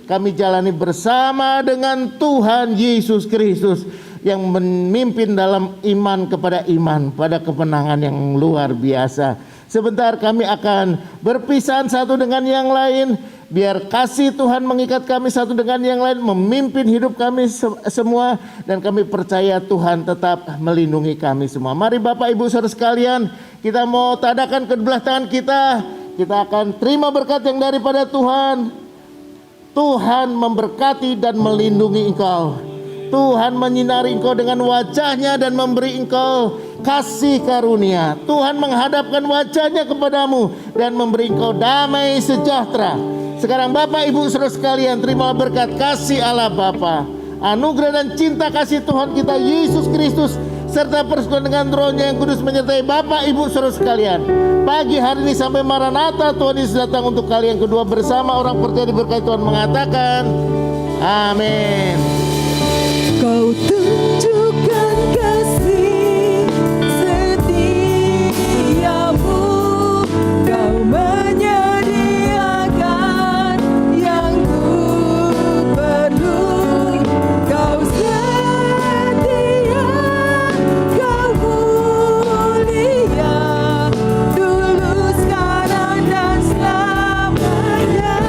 kami jalani bersama dengan Tuhan Yesus Kristus yang memimpin dalam iman kepada iman, pada kemenangan yang luar biasa. Sebentar kami akan berpisah satu dengan yang lain. Biar kasih Tuhan mengikat kami satu dengan yang lain, memimpin hidup kami semua, dan kami percaya Tuhan tetap melindungi kami semua. Mari Bapak Ibu Saudara sekalian, kita mau tadakan kedua tangan kita. Kita akan terima berkat yang daripada Tuhan. Tuhan memberkati dan melindungi engkau. Tuhan menyinari engkau dengan wajahnya dan memberi engkau kasih karunia. Tuhan menghadapkan wajahnya kepadamu dan memberi engkau damai sejahtera. Sekarang Bapak Ibu Saudara sekalian, terima berkat kasih Allah Bapa, anugerah dan cinta kasih Tuhan kita Yesus Kristus, serta persekutuan dengan Roh-Nya yang kudus menyertai Bapak Ibu Saudara sekalian. Pagi hari ini sampai Maranatha, Tuhan Yesus datang untuk kali yang kedua bersama orang percaya diberkati Tuhan mengatakan, amin. Kau tunjukkan kasih setiamu, Kau menyediakan yang ku perlu. Kau setia, Kau mulia, dulu, sekarang, dan selamanya.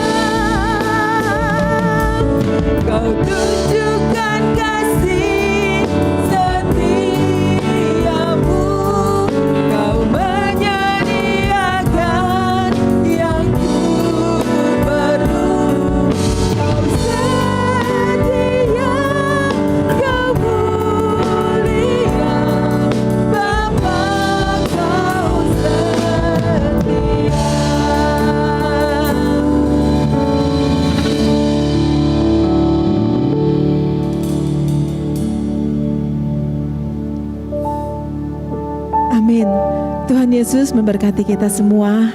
Kau tunjukkan kasih setiamu, Kau menyediakan yang ku perlu. Kau setia, Kau mulia, Bapa, Kau setia. Amin. Tuhan Yesus memberkati kita semua.